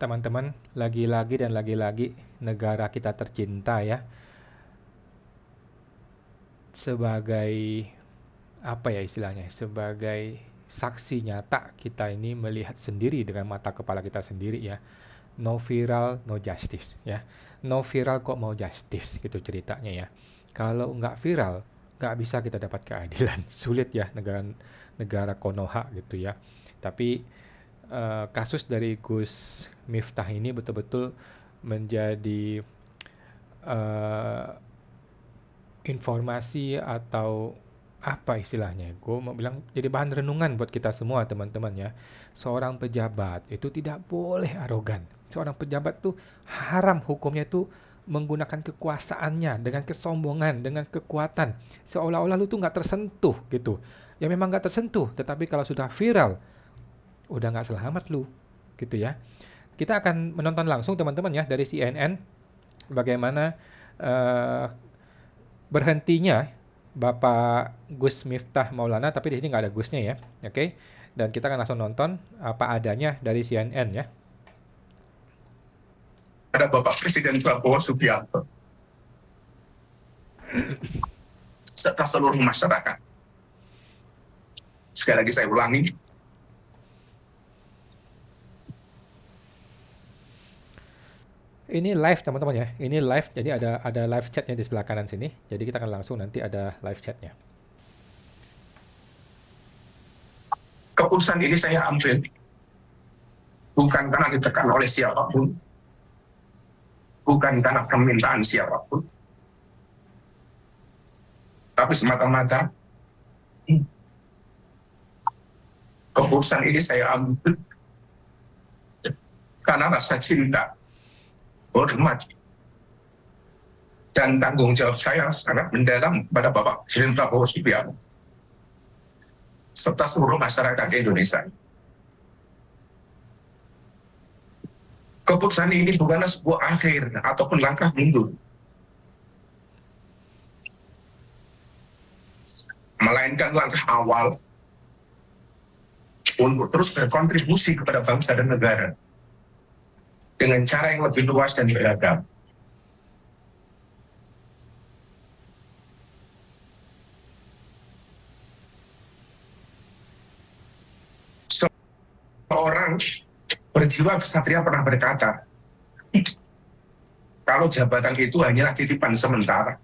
teman-teman, lagi-lagi dan lagi-lagi negara kita tercinta ya, sebagai apa ya istilahnya, sebagai saksi nyata kita ini melihat sendiri dengan mata kepala kita sendiri ya. No viral, no justice ya. No viral kok mau justice gitu ceritanya ya. Kalau nggak viral, nggak bisa kita dapat keadilan. Sulit ya negara Konoha gitu ya. Tapi kasus dari Gus Miftah ini betul-betul menjadi eh, informasi atau apa istilahnya? Gue mau bilang jadi bahan renungan buat kita semua teman-teman ya. Seorang pejabat itu tidak boleh arogan. Seorang pejabat tuh haram hukumnya itu menggunakan kekuasaannya dengan kesombongan, dengan kekuatan. Seolah-olah lu tuh nggak tersentuh gitu. Ya memang nggak tersentuh, tetapi kalau sudah viral, udah nggak selamat lu gitu ya. Kita akan menonton langsung teman-teman ya dari CNN bagaimana eh, berhentinya Bapak Gus Miftah Maulana, tapi di sini nggak ada Gusnya ya, oke? Dan kita akan langsung nonton apa adanya dari CNN ya. Ada Bapak Presiden Prabowo Subianto serta seluruh masyarakat. Sekali lagi saya ulangi, Ini live teman-teman ya, ini live, jadi ada live chatnya di sebelah kanan sini. Jadi kita akan langsung nanti ada live chatnya. keputusan ini saya ambil bukan karena ditekan oleh siapapun, bukan karena permintaan siapapun, tapi semata-mata keputusan ini saya ambil karena rasa cinta, hormat, dan tanggung jawab saya sangat mendalam pada Bapak Presiden Prabowo Subianto serta seluruh masyarakat Indonesia. Keputusan ini bukanlah sebuah akhir ataupun langkah mundur, melainkan langkah awal untuk terus berkontribusi kepada bangsa dan negara dengan cara yang lebih luas dan beragam. Seorang berjiwa kesatria pernah berkata, kalau jabatan itu hanyalah titipan sementara,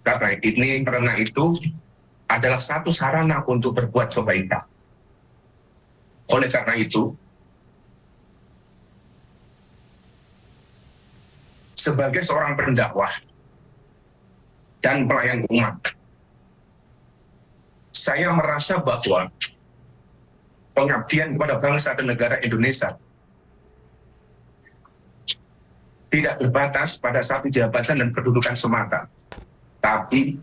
karena itu adalah satu sarana untuk berbuat kebaikan. Oleh karena itu, sebagai seorang pendakwah dan pelayan umat, saya merasa bahwa pengabdian kepada bangsa dan negara Indonesia tidak terbatas pada satu jabatan dan kedudukan semata, tapi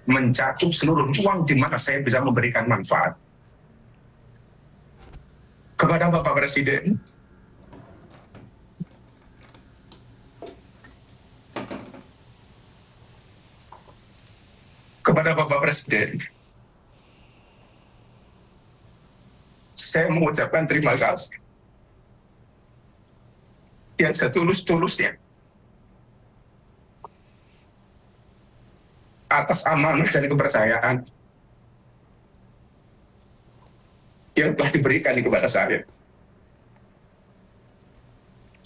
mencakup seluruh ruang di mana saya bisa memberikan manfaat. Kepada Bapak Presiden, saya mengucapkan terima kasih yang setulus-tulusnya atas amanah dan kepercayaan yang telah diberikan kepada saya.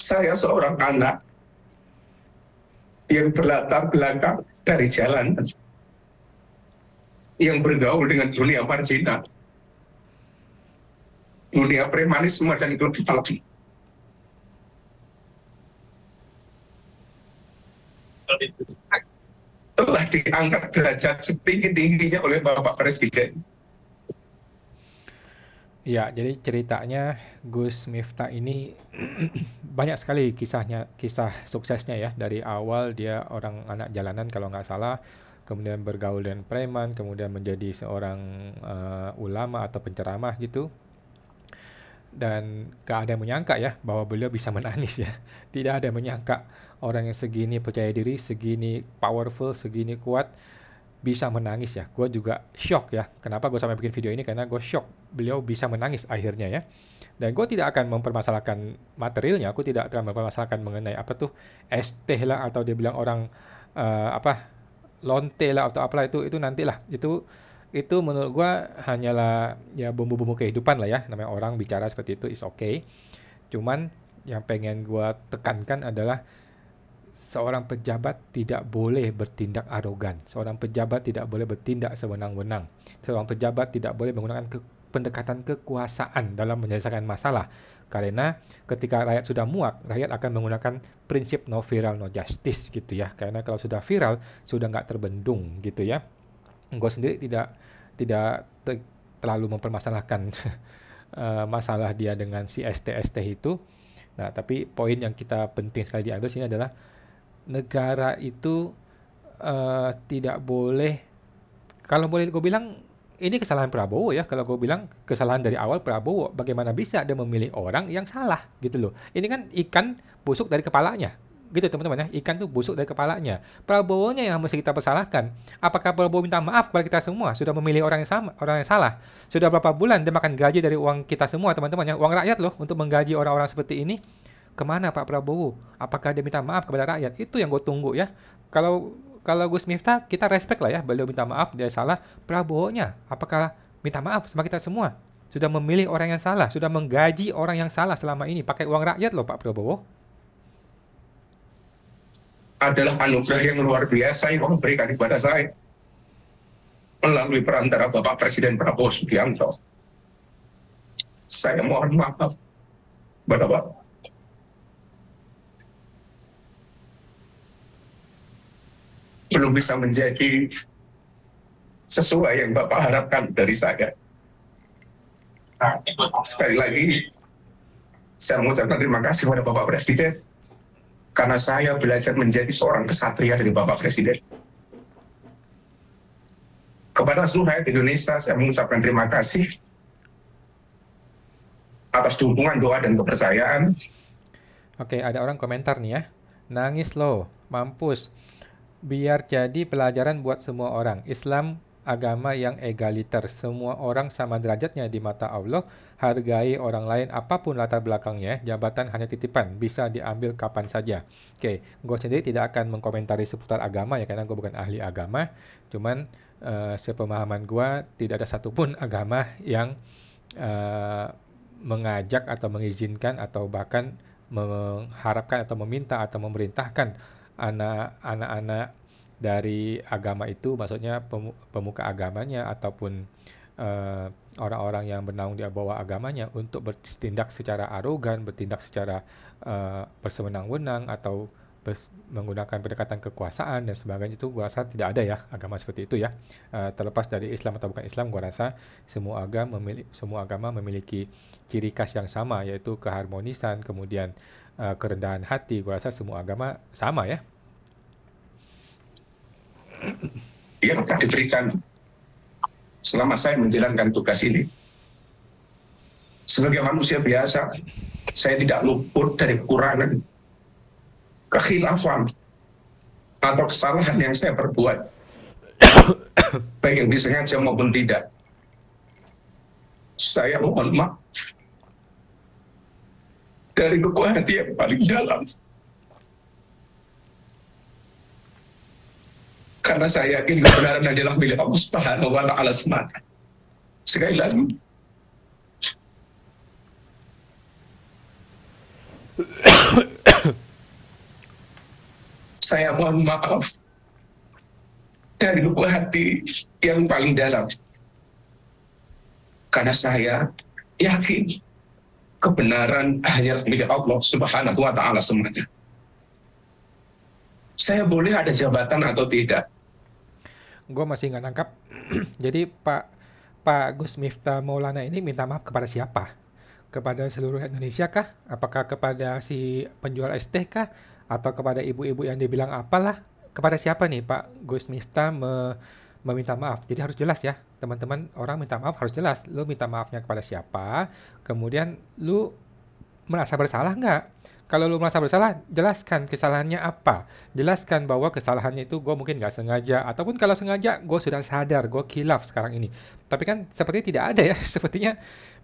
Saya seorang anak yang berlatar belakang dari jalanan, yang bergaul dengan dunia marginal, dunia premanisme dan kriminalitas. Telah diangkat derajat setinggi-tingginya oleh Bapak Presiden. Ya, jadi ceritanya Gus Miftah ini banyak sekali kisah suksesnya ya. Dari awal dia orang anak jalanan kalau nggak salah, kemudian bergaul dengan preman, kemudian menjadi seorang ulama atau penceramah gitu. Dan gak ada yang menyangka ya bahwa beliau bisa menangis ya. Tidak ada yang menyangka orang yang segini percaya diri, segini powerful, segini kuat bisa menangis ya. Gue juga shock ya. Kenapa gue sampai bikin video ini? Karena gue shock beliau bisa menangis akhirnya ya. Dan gue tidak akan mempermasalahkan materialnya. Aku tidak akan mempermasalahkan mengenai apa tuh ST lah, atau dia bilang orang apa lonte lah atau apalah, itu nantilah. Itu menurut gue hanyalah ya bumbu-bumbu kehidupan lah ya. Namanya orang bicara seperti itu is okay. Cuman yang pengen gue tekankan adalah seorang pejabat tidak boleh bertindak arogan. Seorang pejabat tidak boleh bertindak sewenang-wenang. Seorang pejabat tidak boleh menggunakan pendekatan kekuasaan dalam menyelesaikan masalah. Karena ketika rakyat sudah muak, rakyat akan menggunakan prinsip no viral no justice gitu ya. Karena kalau sudah viral, sudah nggak terbendung gitu ya. Gue sendiri tidak terlalu mempermasalahkan masalah dia dengan si ST itu. Nah, tapi poin yang kita penting sekali diambil sini adalah negara itu tidak boleh, kalau boleh gue bilang ini kesalahan Prabowo ya. Kalau gue bilang kesalahan dari awal Prabowo, bagaimana bisa dia memilih orang yang salah gitu loh. Ini kan ikan busuk dari kepalanya gitu teman-teman ya. Ikan tuh busuk dari kepalanya. Prabowo-nya yang mesti kita persalahkan. Apakah Prabowo minta maaf kepada kita semua sudah memilih orang yang salah? Sudah berapa bulan dia makan gaji dari uang kita semua teman-teman ya, uang rakyat loh, untuk menggaji orang-orang seperti ini. Kemana Pak Prabowo? Apakah dia minta maaf kepada rakyat? Itu yang gue tunggu ya. Kalau Gus Miftah, kita respect lah ya. Beliau minta maaf, dia salah. Prabowo-nya, apakah minta maaf sama kita semua? Sudah memilih orang yang salah, sudah menggaji orang yang salah selama ini. Pakai uang rakyat loh Pak Prabowo. Adalah anugerah yang luar biasa yang Allah berikan kepada saya melalui perantara Bapak Presiden Prabowo Subianto. Saya mohon maaf kepada Bapak. Belum bisa menjadi sesuai yang Bapak harapkan dari saya. Nah, sekali lagi, saya mengucapkan terima kasih kepada Bapak Presiden, karena saya belajar menjadi seorang kesatria dari Bapak Presiden. Kepada seluruh rakyat Indonesia, saya mengucapkan terima kasih atas dukungan, doa, dan kepercayaan. Oke, ada orang komentar nih ya. Nangis loh, mampus. Biar jadi pelajaran buat semua orang. Islam agama yang egaliter. Semua orang sama derajatnya di mata Allah. Hargai orang lain apapun latar belakangnya. Jabatan hanya titipan. Bisa diambil kapan saja. Oke, gue sendiri tidak akan mengkomentari seputar agama ya, karena gue bukan ahli agama. Cuman sepemahaman gue, tidak ada satupun agama yang mengajak atau mengizinkan atau bahkan mengharapkan atau meminta atau memerintahkan anak-anak dari agama itu, maksudnya pemuka agamanya ataupun orang-orang yang bernaung di bawah agamanya, untuk bertindak secara arogan, bertindak secara bersewenang-wenang atau menggunakan pendekatan kekuasaan dan sebagainya. Itu gue rasa tidak ada ya agama seperti itu ya. Terlepas dari Islam atau bukan Islam, gue rasa semua agama memiliki ciri khas yang sama, yaitu keharmonisan, kemudian kerendahan hati. Gue rasa semua agama sama ya. Yang telah diberikan selama saya menjalankan tugas ini. Sebagai manusia biasa, saya tidak luput dari kekurangan, kekhilafan, atau kesalahan yang saya perbuat, baik yang disengaja maupun tidak. Saya mohon maaf dari lubuk hati yang paling dalam. Karena saya yakin kebenaran adalah milik Allah Subhanahu wa Ta'ala semata. Sekali lagi, saya mohon maaf dari lubuk hati yang paling dalam. Karena saya yakin kebenaran hanya milik Allah Subhanahu wa Ta'ala semata. Saya boleh ada jabatan atau tidak? Gue masih nggak nangkap. Jadi Pak Gus Miftah Maulana ini minta maaf kepada siapa? Kepada seluruh Indonesia kah? Apakah kepada si penjual ST kah? Atau kepada ibu-ibu yang dibilang apalah? Kepada siapa nih Pak Gus Miftah meminta maaf? Jadi harus jelas ya teman-teman. Orang minta maaf harus jelas. Lu minta maafnya kepada siapa? Kemudian lu merasa bersalah nggak? Kalau lu merasa bersalah, jelaskan kesalahannya apa. Jelaskan bahwa kesalahannya itu gue mungkin nggak sengaja, ataupun kalau sengaja gue sudah sadar, gue khilaf sekarang ini. Tapi kan seperti tidak ada ya, sepertinya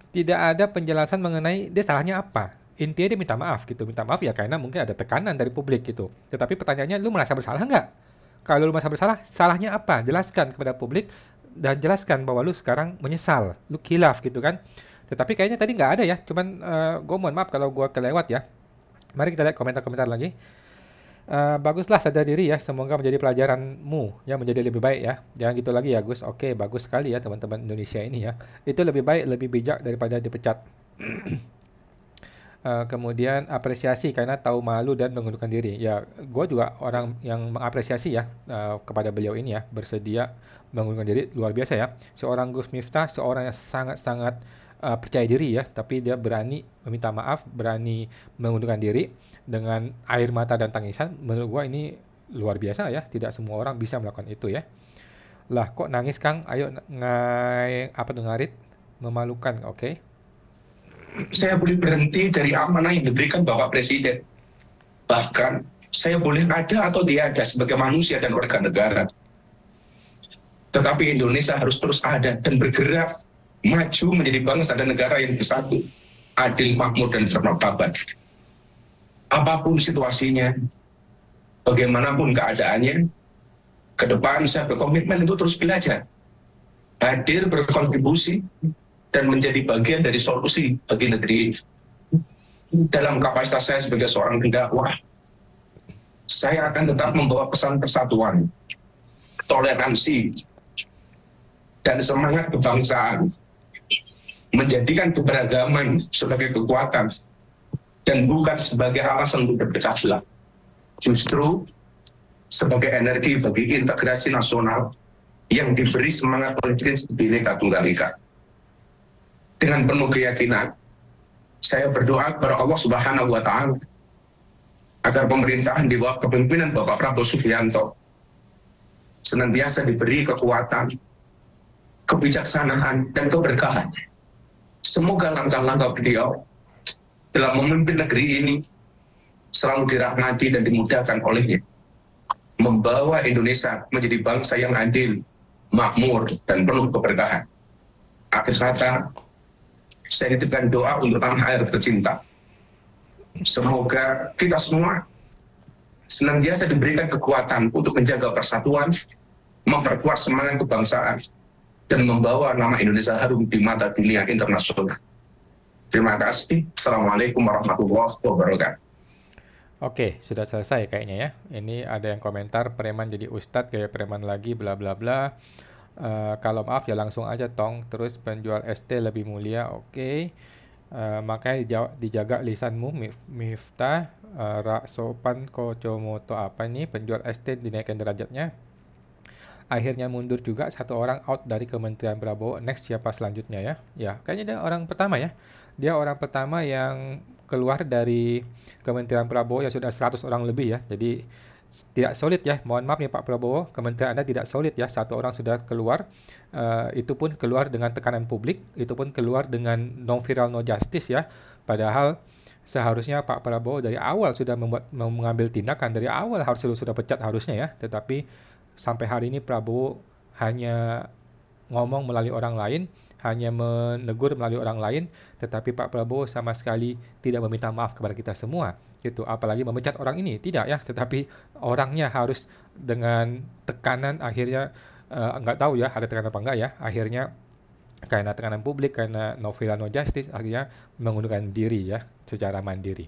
tidak ada penjelasan mengenai dia salahnya apa. Intinya dia minta maaf gitu, minta maaf ya karena mungkin ada tekanan dari publik gitu. Tetapi pertanyaannya, lu merasa bersalah nggak? Kalau lu merasa bersalah, salahnya apa? Jelaskan kepada publik dan jelaskan bahwa lu sekarang menyesal, lu khilaf gitu kan. Tetapi kayaknya tadi nggak ada ya, cuman gue mohon maaf kalau gue kelewat ya. Mari kita lihat komentar-komentar lagi. Baguslah sadar diri ya, semoga menjadi pelajaranmu yang menjadi lebih baik ya. Jangan gitu lagi ya Gus. Oke, bagus sekali ya teman-teman Indonesia ini ya. Itu lebih baik, lebih bijak daripada dipecat. Kemudian apresiasi karena tahu malu dan mengundurkan diri. Ya, gue juga orang yang mengapresiasi ya kepada beliau ini ya, bersedia mengundurkan diri, luar biasa ya. Seorang Gus Miftah, seorang yang sangat-sangat percaya diri ya, tapi dia berani meminta maaf, berani mengundurkan diri dengan air mata dan tangisan. Menurut gue ini luar biasa ya, tidak semua orang bisa melakukan itu ya. Lah kok nangis Kang? Ayo apa tuh ngarit? Memalukan, oke. Saya boleh berhenti dari amanah yang diberikan Bapak Presiden. Bahkan saya boleh ada atau tiada sebagai manusia dan warga negara. Tetapi Indonesia harus terus ada dan bergerak maju menjadi bangsa dan negara yang bersatu, adil, makmur, dan bermartabat. Apapun situasinya, bagaimanapun keadaannya, ke depan saya berkomitmen untuk terus belajar, hadir berkontribusi, dan menjadi bagian dari solusi bagi negeri ini. Dalam kapasitas saya sebagai seorang pendakwah, saya akan tetap membawa pesan persatuan, toleransi, dan semangat kebangsaan, menjadikan keberagaman sebagai kekuatan dan bukan sebagai alasan untuk berpecah belah. Justru sebagai energi bagi integrasi nasional yang diberi semangat oleh prinsip Bhinneka Tunggal Ika. Dengan penuh keyakinan, saya berdoa kepada Allah Subhanahu wa Ta'ala agar pemerintahan di bawah kepemimpinan Bapak Prabowo Subianto senantiasa diberi kekuatan, kebijaksanaan, dan keberkahan. Semoga langkah-langkah beliau dalam memimpin negeri ini selalu dirahmati dan dimudahkan olehnya, membawa Indonesia menjadi bangsa yang adil, makmur, dan penuh keberkahan. Akhir kata, saya titipkan doa untuk tanah air tercinta. Semoga kita semua senantiasa diberikan kekuatan untuk menjaga persatuan, memperkuat semangat kebangsaan, dan membawa nama Indonesia harum di mata dunia internasional. Terima kasih. Assalamualaikum warahmatullahi wabarakatuh. Oke, sudah selesai kayaknya ya. Ini ada yang komentar preman jadi ustadz kayak preman lagi bla bla bla. Kalau maaf ya langsung aja tong. Terus penjual ST lebih mulia, oke. Makanya dijaga lisanmu Miftah. Rak sopan kocomoto apa nih? Penjual ST dinaikkan derajatnya. Akhirnya mundur juga satu orang out dari Kementerian Prabowo. Next siapa selanjutnya ya? Ya, kayaknya dia orang pertama ya. Dia orang pertama yang keluar dari Kementerian Prabowo yang sudah 100 orang lebih ya. Jadi tidak solid ya. Mohon maaf ya Pak Prabowo, kementerian Anda tidak solid ya. Satu orang sudah keluar. Itu pun keluar dengan tekanan publik. Itu pun keluar dengan no viral no justice ya. Padahal seharusnya Pak Prabowo dari awal sudah mengambil tindakan. Dari awal harusnya sudah pecat harusnya ya. Tetapi sampai hari ini Prabowo hanya ngomong melalui orang lain, hanya menegur melalui orang lain, tetapi Pak Prabowo sama sekali tidak meminta maaf kepada kita semua. Itu apalagi memecat orang ini, tidak ya, tetapi orangnya harus dengan tekanan akhirnya nggak tahu ya ada tekanan apa enggak ya, akhirnya karena tekanan publik, karena no viral no justice, akhirnya mengundurkan diri ya secara mandiri.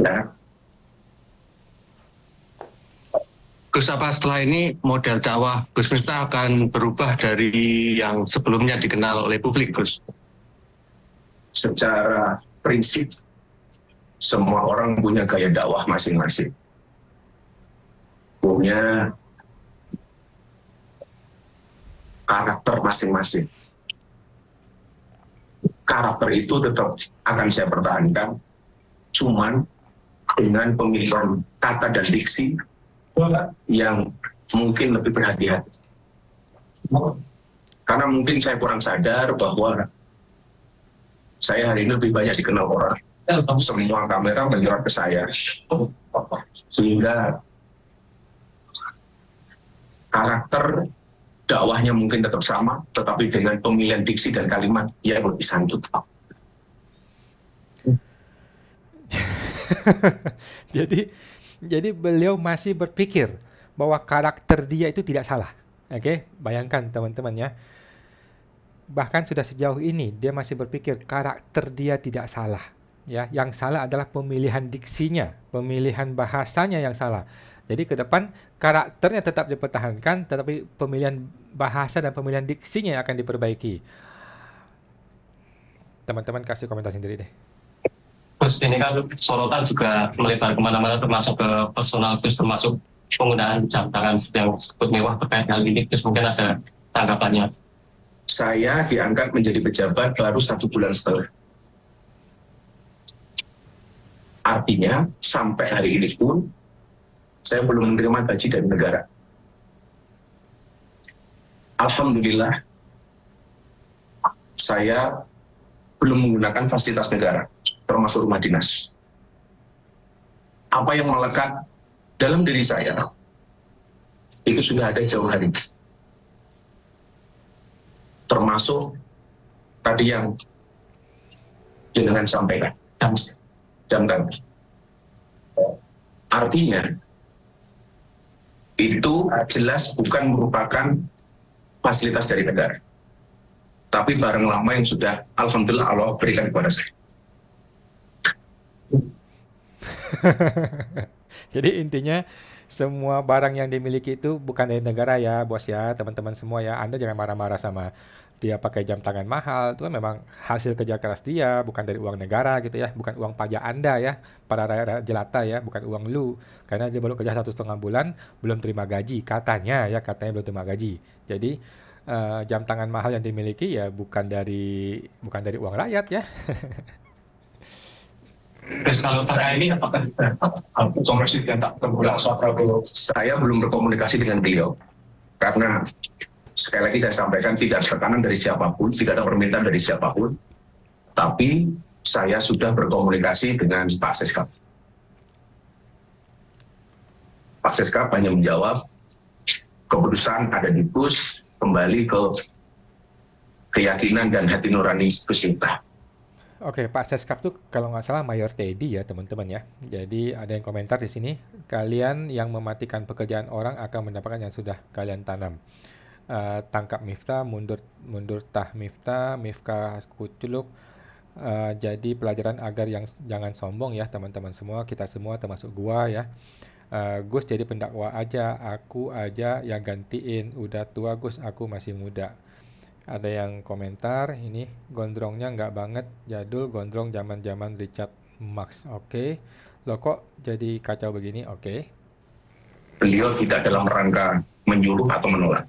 Ya. Gus, apa setelah ini model dakwah Gus Miftah akan berubah dari yang sebelumnya dikenal oleh publik, Gus? Secara prinsip, semua orang punya gaya dakwah masing-masing. Punya karakter masing-masing. karakter itu tetap akan saya pertahankan, cuman dengan pemilihan kata dan diksi yang mungkin lebih berhati-hati. Karena mungkin saya kurang sadar bahwa saya hari ini lebih banyak dikenal orang. Semua kamera menyorot ke saya, sehingga karakter dakwahnya mungkin tetap sama, tetapi dengan pemilihan diksi dan kalimat yang lebih santun. Jadi beliau masih berpikir bahwa karakter dia itu tidak salah. Oke, bayangkan teman-teman ya. Bahkan sudah sejauh ini dia masih berpikir karakter dia tidak salah. Ya, yang salah adalah pemilihan diksinya, pemilihan bahasanya yang salah. Jadi ke depan karakternya tetap dipertahankan, tetapi pemilihan bahasa dan pemilihan diksinya yang akan diperbaiki. Teman-teman kasih komentar sendiri deh. Terus ini kan sorotan juga melebar kemana-mana, termasuk ke personal, terus termasuk penggunaan jam tangan yang disebut mewah terkait hal ini. Terus mungkin ada tanggapannya. Saya diangkat menjadi pejabat baru 1 bulan setengah. Artinya sampai hari ini pun saya belum menerima gaji dari negara. Alhamdulillah, saya belum menggunakan fasilitas negara, termasuk rumah dinas. Apa yang melekat dalam diri saya, itu sudah ada jauh hari. Termasuk tadi yang jenengan sampaikan, jam tangan. Artinya, itu jelas bukan merupakan fasilitas dari negara, tapi barang lama yang sudah alhamdulillah Allah berikan kepada saya. Jadi intinya semua barang yang dimiliki itu bukan dari negara ya bos ya, teman-teman semua ya. Anda jangan marah-marah sama dia pakai jam tangan mahal, itu kan memang hasil kerja keras dia, bukan dari uang negara gitu ya, bukan uang pajak Anda ya, para rakyat jelata ya, bukan uang lu. Karena dia baru kerja 1,5 bulan, belum terima gaji, katanya belum terima gaji. Jadi jam tangan mahal yang dimiliki ya bukan dari uang rakyat ya. Terus kalau terkait ini apakah komunikasi dengan Pak Prabowo? Saya belum berkomunikasi dengan beliau karena sekali lagi saya sampaikan tidak ada tekanan dari siapapun, tidak ada permintaan dari siapapun, tapi saya sudah berkomunikasi dengan Pak Seskap. Pak Seskap hanya menjawab keputusan ada di Gus, kembali ke keyakinan dan hati nurani Gus Miftah. Oke, Pak Seskap tuh kalau nggak salah mayor TEDI ya teman-teman ya. Jadi ada yang komentar di sini, kalian yang mematikan pekerjaan orang akan mendapatkan yang sudah kalian tanam. Tangkap Miftah, mundur tah Miftah kuculuk. Jadi pelajaran agar yang jangan sombong ya teman-teman semua, kita semua termasuk gua ya. Gus jadi pendakwa aja, aku aja yang gantiin, udah tua Gus, aku masih muda. Ada yang komentar ini gondrongnya nggak banget jadul, gondrong zaman Richard Marx. Oke. Loh kok jadi kacau begini? Oke. Beliau tidak dalam rangka menyuruh atau menolak.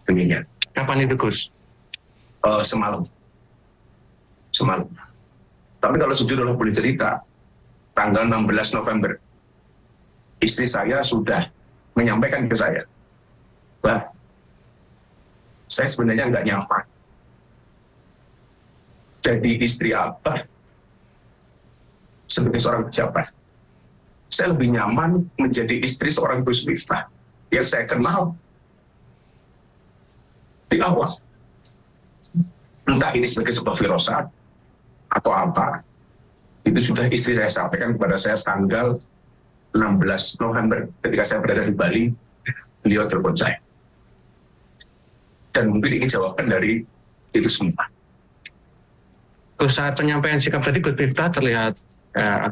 Demikian. Kapan itu Gus? Semalam. Tapi kalau jujur boleh cerita, tanggal 16 November, istri saya sudah menyampaikan ke saya, bah, saya sebenarnya nggak nyaman jadi istri apa sebagai seorang pejabat. Saya lebih nyaman menjadi istri seorang Gus Miftah yang saya kenal di awal. Entah ini sebagai sebuah firasat atau apa, itu sudah istri saya sampaikan kepada saya tanggal 16 November ketika saya berada di Bali, beliau telepon saya. Dan mungkin ini jawaban dari itu semua. Saat penyampaian sikap tadi Gus Miftah terlihat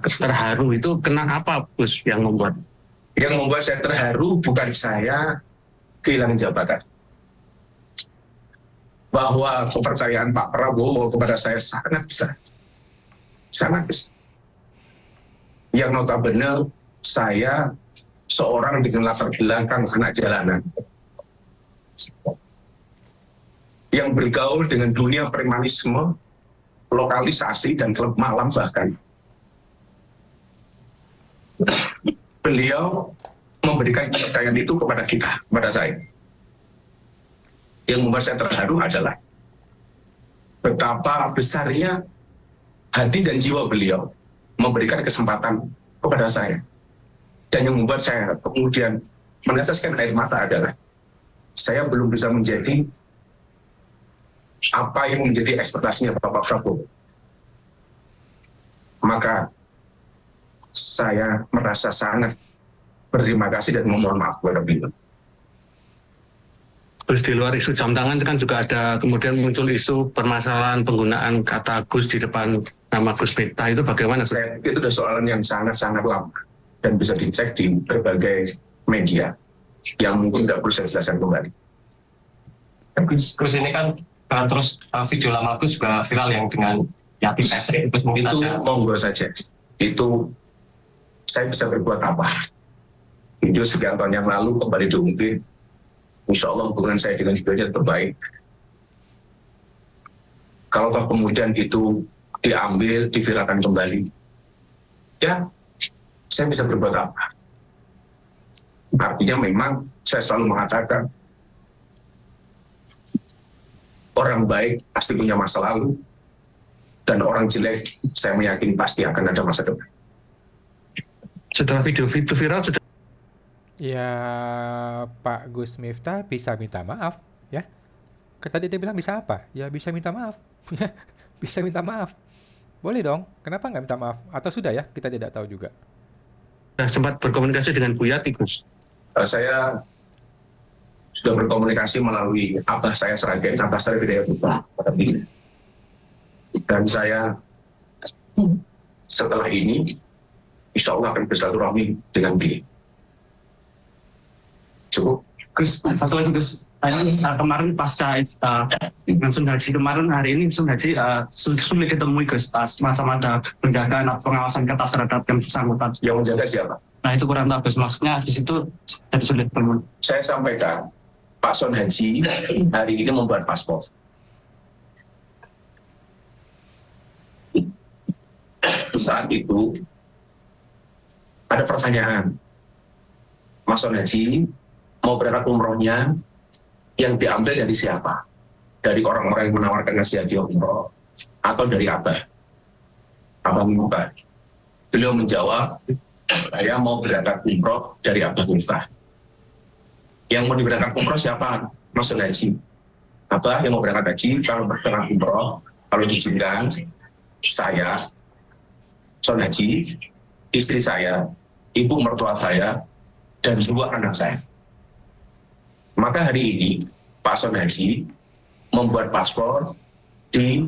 terharu, itu kenapa Gus yang membuat? Yang membuat saya terharu bukan saya kehilangan jabatan. Bahwa kepercayaan Pak Prabowo kepada saya sangat besar. Sangat besar. Yang notabene saya seorang dengan latar belakang anak jalanan. yang bergaul dengan dunia premanisme, lokalisasi, dan klub malam bahkan. Beliau memberikan kepercayaan itu kepada kita, kepada saya. Yang membuat saya terharu adalah betapa besarnya hati dan jiwa beliau memberikan kesempatan kepada saya. Dan yang membuat saya kemudian meneteskan air mata adalah saya belum bisa menjadi apa yang menjadi ekspektasinya Bapak Prabowo. Maka saya merasa sangat berterima kasih dan memohon maaf kepada beliau. Terus di luar isu jam tangan kan juga ada kemudian muncul isu permasalahan penggunaan kata Gus di depan nama Gus Miftah, itu bagaimana? Itu adalah soalan yang sangat-sangat lama dan bisa dicek di berbagai media yang mungkin tidak perlu saya jelaskan kembali. Gus ini kan terus video lama Gus juga viral yang dengan Yati Pesri. Itu monggo saja. Itu saya bisa berbuat apa? Video sekian tahun yang lalu kembali diunggah. Insya Allah hubungan saya dengan videonya terbaik. Kalau toh kemudian itu diambil, diviralkan kembali, ya saya bisa berbuat apa? Artinya memang saya selalu mengatakan orang baik pasti punya masa lalu, dan orang jelek saya meyakini pasti akan ada masa depan. Setelah video itu viral sudah Ya, Pak Gus Miftah bisa minta maaf, ya. Tadi dia bilang bisa apa? Ya bisa minta maaf, ya. Bisa minta maaf. Boleh dong. Kenapa nggak minta maaf? Atau sudah ya? Kita tidak tahu juga. sempat berkomunikasi dengan Bu Yati, Gus? Saya sudah berkomunikasi melalui abah saya Sragen, Antasari Bidaya Putra, dan saya setelah ini insya Allah akan bersilaturahmi dengan beliau. Cukup. Gus, satu lagi Gus. Ini kemarin pasca langsung haji kemarin, hari ini langsung haji sulit ditemui Gus. Semacam ada penjagaan atau pengawasan ketat terhadap yang bersangkutan. Yang menjaga siapa? Nah itu kurang tahu Gus. Maksudnya di situ jadi sulit ditemui. Saya sampaikan Pak Son Haji hari ini membuat paspor. Saat itu ada pertanyaan, Mas Son Haji mau berangkat umrohnya yang diambil dari siapa? Dari orang-orang yang menawarkan nasihat umroh atau dari Abah Miftah? Beliau menjawab, saya mau berangkat umroh dari Abah Miftah. Yang mau berangkat umroh siapa? Mas Son Haji. Abah yang mau berangkat haji, kalau berangkat umroh, kalau diizinkan, saya, Son Haji, istri saya, ibu mertua saya, dan dua anak saya. Maka hari ini Pak Son Haji membuat paspor di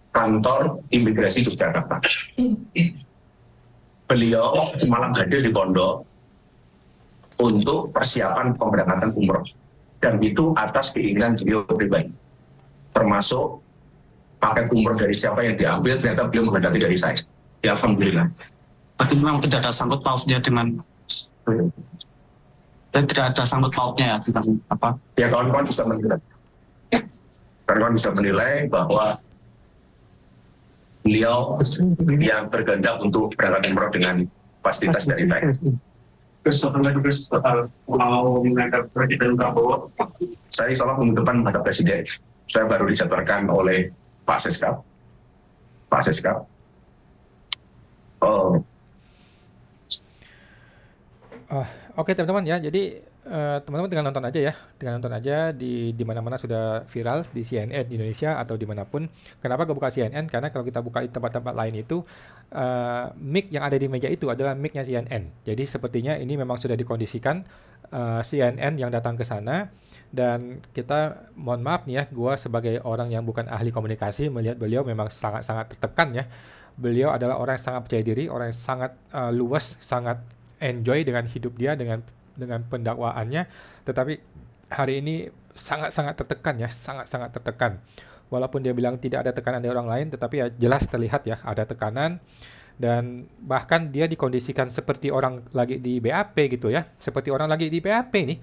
kantor imigrasi Yogyakarta. Beliau malam hadir di pondok untuk persiapan pemberangkatan umroh, dan itu atas keinginan beliau pribadi. Termasuk paket umroh dari siapa yang diambil, ternyata beliau menghendaki dari saya. Ya alhamdulillah. Tapi memang tidak ada sangkut pautnya dengan dan tidak ada sangkut pautnya ya tentang apa? Ya kawan-kawan bisa menilai. Kawan-kawan bisa menilai bahwa beliau yang berkehendak untuk berangkat umroh dengan fasilitas dari saya. Terus satu lagi Gus, mau mengangkat Presiden Prabowo. Saya insya Allah minggu depan menghadap Presiden. Saya baru dijadwalkan oleh Pak Seskap. Oke teman-teman ya, jadi teman-teman tinggal nonton aja ya, di mana-mana sudah viral di CNN Indonesia atau dimanapun. Kenapa gue buka CNN? Karena kalau kita buka di tempat-tempat lain itu mic yang ada di meja itu adalah mic-nya CNN. Jadi sepertinya ini memang sudah dikondisikan CNN yang datang ke sana, dan kita mohon maaf nih ya, gue sebagai orang yang bukan ahli komunikasi melihat beliau memang sangat-sangat tertekan ya. Beliau adalah orang yang sangat percaya diri, orang yang sangat luas, sangat enjoy dengan hidup dia, dengan pendakwaannya, tetapi hari ini sangat-sangat tertekan ya, sangat-sangat tertekan. Walaupun dia bilang tidak ada tekanan dari orang lain, tetapi ya jelas terlihat ya ada tekanan, dan bahkan dia dikondisikan seperti orang lagi di BAP gitu ya, seperti orang lagi di BAP nih.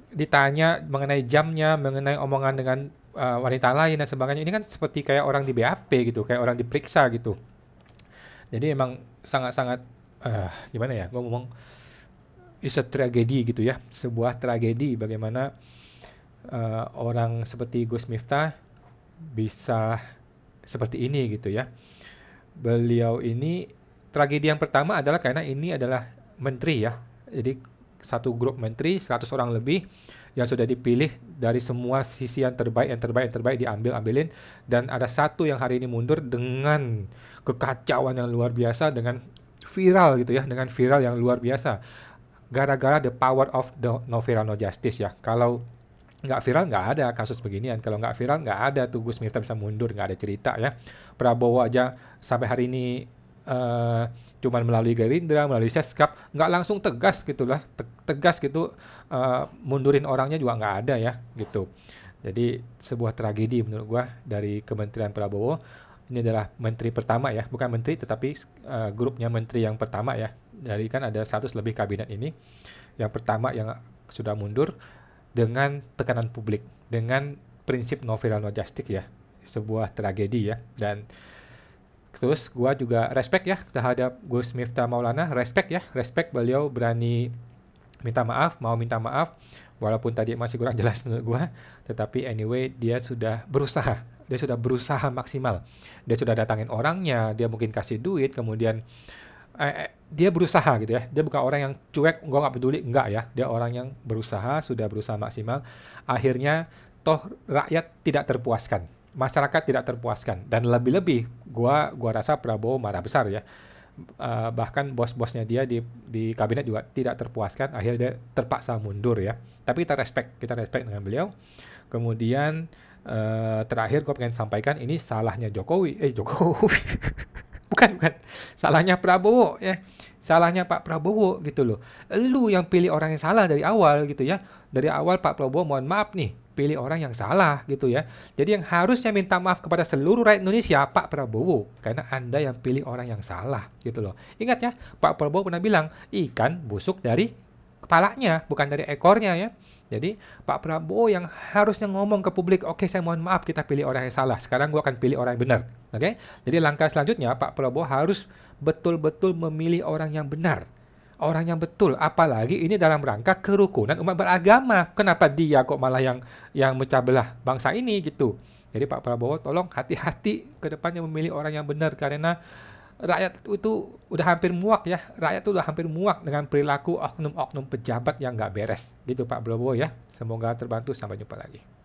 ditanya mengenai jamnya, mengenai omongan dengan wanita lain dan sebagainya. Ini kan seperti kayak orang di BAP gitu, kayak orang diperiksa gitu. Jadi emang sangat-sangat gimana ya, gue ngomong is a tragedy gitu ya, sebuah tragedi bagaimana orang seperti Gus Miftah bisa seperti ini gitu ya. Beliau ini tragedi yang pertama adalah karena ini adalah menteri ya. Jadi satu grup menteri 100 orang lebih yang sudah dipilih dari semua sisi yang terbaik diambil-ambilin, dan ada satu yang hari ini mundur dengan kekacauan yang luar biasa, dengan viral gitu ya, dengan viral yang luar biasa gara-gara the power of the no viral no justice ya. Kalau nggak viral nggak ada kasus beginian, kalau nggak viral nggak ada tuh Gus Miftah bisa mundur, nggak ada cerita ya. Prabowo aja sampai hari ini cuman melalui Gerindra, melalui Seskap, nggak langsung tegas gitulah, tegas gitu mundurin orangnya juga nggak ada ya gitu. Jadi sebuah tragedi menurut gua dari Kementerian Prabowo. Ini adalah menteri pertama ya, bukan menteri tetapi grupnya menteri yang pertama ya. Jadi kan ada 100 lebih kabinet ini, yang pertama yang sudah mundur dengan tekanan publik, dengan prinsip no viral no justice ya, sebuah tragedi ya. Dan terus gua juga respect ya terhadap Gus Miftah Maulana, respect beliau berani minta maaf, mau minta maaf, walaupun tadi masih kurang jelas menurut gua, tetapi anyway dia sudah berusaha maksimal, dia sudah datangin orangnya, dia mungkin kasih duit, kemudian dia berusaha gitu ya, dia bukan orang yang cuek, gua nggak peduli, enggak ya, dia orang yang sudah berusaha maksimal, akhirnya toh rakyat tidak terpuaskan, masyarakat tidak terpuaskan, dan lebih-lebih gua rasa Prabowo marah besar ya. Bahkan bos-bosnya dia di kabinet juga tidak terpuaskan, akhirnya dia terpaksa mundur ya. Tapi kita respect dengan beliau. Kemudian terakhir gue pengen sampaikan, ini salahnya Jokowi bukan salahnya Prabowo ya, salahnya Pak Prabowo gitu loh. Lu yang pilih orang yang salah dari awal gitu ya, dari awal Pak Prabowo mohon maaf nih, pilih orang yang salah gitu ya. Jadi yang harusnya minta maaf kepada seluruh rakyat Indonesia Pak Prabowo, karena Anda yang pilih orang yang salah gitu loh. Ingat ya, Pak Prabowo pernah bilang ikan busuk dari kepalanya, bukan dari ekornya ya. Jadi Pak Prabowo yang harusnya ngomong ke publik, oke, saya mohon maaf kita pilih orang yang salah, sekarang gua akan pilih orang yang benar. Oke? Jadi langkah selanjutnya Pak Prabowo harus betul-betul memilih orang yang benar. Orang yang betul, apalagi ini dalam rangka kerukunan umat beragama. Kenapa dia kok malah yang mecah belah bangsa ini gitu. Jadi Pak Prabowo tolong hati-hati ke depannya memilih orang yang benar, karena rakyat itu udah hampir muak ya. Rakyat itu udah hampir muak dengan perilaku oknum-oknum pejabat yang nggak beres. Gitu Pak Prabowo ya. Semoga terbantu, sampai jumpa lagi.